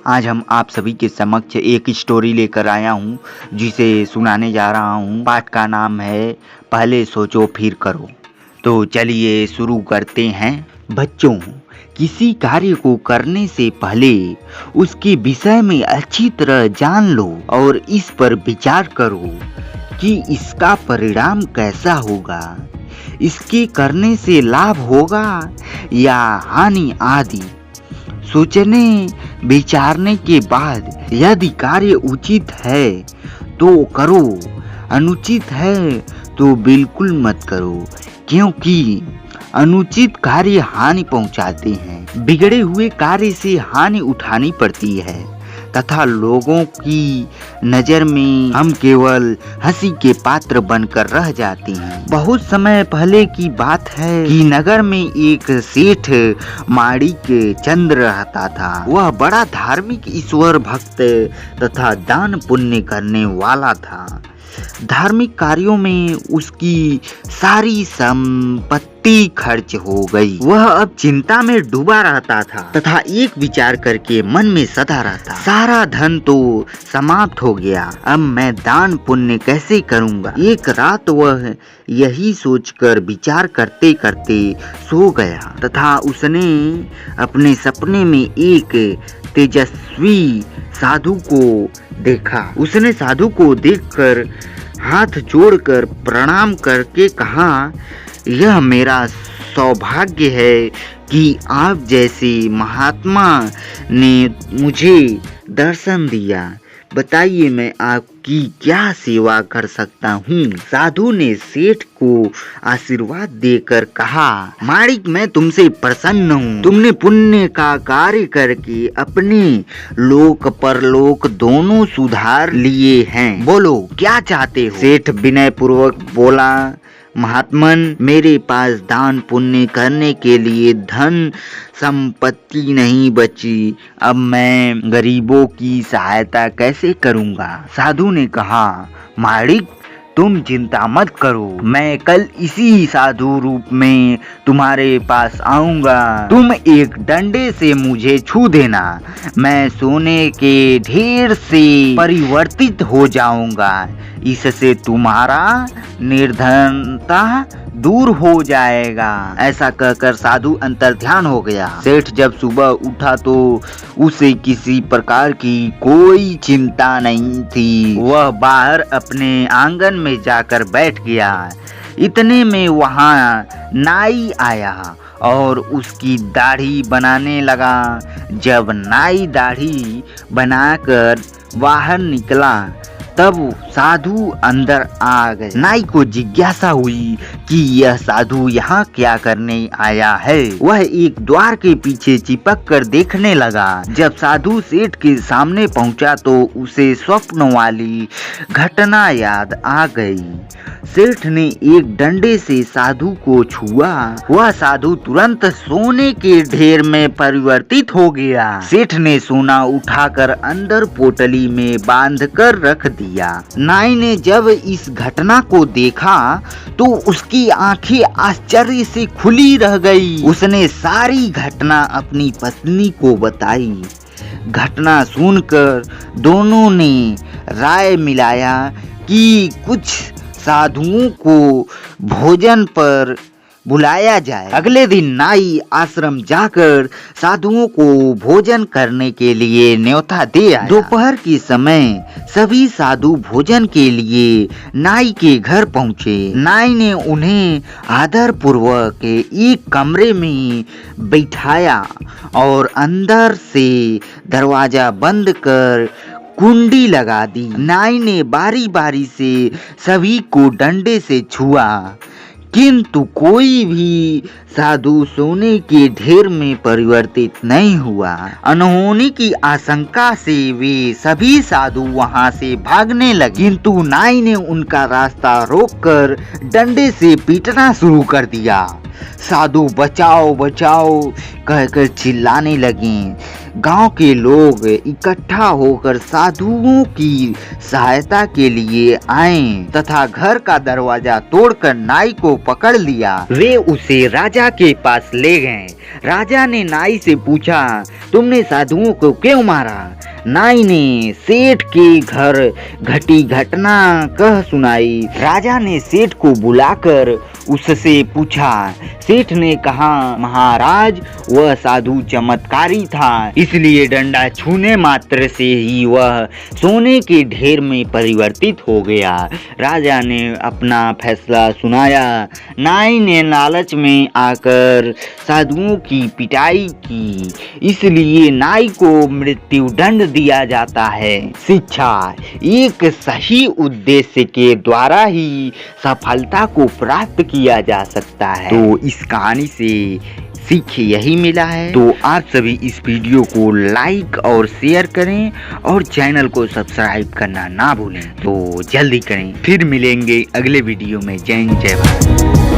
आज हम आप सभी के समक्ष एक स्टोरी लेकर आया हूँ जिसे सुनाने जा रहा हूँ। पाठ का नाम है पहले सोचो फिर करो। तो चलिए शुरू करते हैं। बच्चों, किसी कार्य को करने से पहले उसके विषय में अच्छी तरह जान लो और इस पर विचार करो कि इसका परिणाम कैसा होगा। इसके करने से लाभ होगा या हानि आदि। सोचने विचारने के बाद यदि कार्य उचित है तो करो, अनुचित है तो बिल्कुल मत करो, क्योंकि अनुचित कार्य हानि पहुंचाते हैं। बिगड़े हुए कार्य से हानि उठानी पड़ती है तथा लोगों की नज़र में हम केवल हंसी के पात्र बनकर रह जाते हैं। बहुत समय पहले की बात है कि नगर में एक सेठ माणिक चंद रहता था। वह बड़ा धार्मिक, ईश्वर भक्त तथा दान पुण्य करने वाला था। धार्मिक कार्यों में उसकी सारी संपत्ति खर्च हो गई। वह अब चिंता में डूबा रहता था तथा एक विचार करके मन में सदा रहता, सारा धन तो समाप्त हो गया, अब मैं दान पुण्य कैसे करूंगा। एक रात वह यही सोचकर विचार करते करते सो गया तथा उसने अपने सपने में एक तेजस्वी साधु को देखा। उसने साधु को देखकर हाथ जोड़कर प्रणाम करके कहा, यह मेरा सौभाग्य है कि आप जैसे महात्मा ने मुझे दर्शन दिया। बताइए मैं आपकी क्या सेवा कर सकता हूँ। साधु ने सेठ को आशीर्वाद देकर कहा, माणिक, मैं तुमसे प्रसन्न हूँ। तुमने पुण्य का कार्य करके अपने लोक परलोक दोनों सुधार लिए हैं। बोलो क्या चाहते हो। सेठ विनय पूर्वक बोला, महात्मन, मेरे पास दान पुण्य करने के लिए धन संपत्ति नहीं बची, अब मैं गरीबों की सहायता कैसे करूंगा। साधु ने कहा, माणिक, तुम चिंता मत करो, मैं कल इसी साधु रूप में तुम्हारे पास आऊंगा। तुम एक डंडे से मुझे छू देना, मैं सोने के ढेर से परिवर्तित हो जाऊंगा। इससे तुम्हारा निर्धनता दूर हो जाएगा। ऐसा कहकर साधु अंतर्ध्यान हो गया। सेठ जब सुबह उठा तो उसे किसी प्रकार की कोई चिंता नहीं थी। वह बाहर अपने आंगन में जाकर बैठ गया। इतने में वहाँ नाई आया और उसकी दाढ़ी बनाने लगा। जब नाई दाढ़ी बनाकर बाहर निकला तब साधु अंदर आ गए। नाई को जिज्ञासा हुई कि यह साधु यहाँ क्या करने आया है। वह एक द्वार के पीछे चिपक कर देखने लगा। जब साधु सेठ के सामने पहुँचा तो उसे स्वप्न वाली घटना याद आ गई। सेठ ने एक डंडे से साधु को छुआ। वह साधु तुरंत सोने के ढेर में परिवर्तित हो गया। सेठ ने सोना उठाकर अंदर पोटली में बांधकर रख दिया। नाई ने जब इस घटना को देखा तो उसकी आंखें आश्चर्य से खुली रह गई। उसने सारी घटना अपनी पत्नी को बताई। घटना सुनकर दोनों ने राय मिलाया कि कुछ साधुओं को भोजन पर बुलाया जाए। अगले दिन नाई आश्रम जाकर साधुओं को भोजन करने के लिए न्योता दे आया। दोपहर के समय सभी साधु भोजन के लिए नाई के घर पहुँचे। नाई ने उन्हें आदर पूर्वक एक कमरे में बैठाया और अंदर से दरवाजा बंद कर कुंडी लगा दी। नाई ने बारी बारी से सभी को डंडे से छुआ, किंतु कोई भी साधु सोने के ढेर में परिवर्तित नहीं हुआ। अनहोनी की आशंका से वे सभी साधु वहां से भागने लगे, किंतु नाई ने उनका रास्ता रोककर डंडे से पीटना शुरू कर दिया। साधु बचाओ बचाओ कहकर चिल्लाने लगे। गांव के लोग इकट्ठा होकर साधुओं की सहायता के लिए आए तथा घर का दरवाजा तोड़कर नाई को पकड़ लिया। वे उसे राजा के पास ले गए। राजा ने नाई से पूछा, तुमने साधुओं को क्यों मारा? नाई ने सेठ के घर घटी घटना कह सुनाई। राजा ने सेठ को बुलाकर उससे पूछा। सेठ ने कहा, महाराज वह साधु चमत्कारी था, इसलिए डंडा छूने मात्र से ही वह सोने के ढेर में परिवर्तित हो गया। राजा ने अपना फैसला सुनाया। नाई ने लालच में आकर साधुओं की पिटाई की, इसलिए नाई को मृत्यु दंड दिया जाता है। शिक्षा, एक सही उद्देश्य के द्वारा ही सफलता को प्राप्त किया जा सकता है। तो इस कहानी से सीख यही मिला है। तो आप सभी इस वीडियो को लाइक और शेयर करें और चैनल को सब्सक्राइब करना ना भूलें। तो जल्दी करें, फिर मिलेंगे अगले वीडियो में। जय हिंद, जय भारत।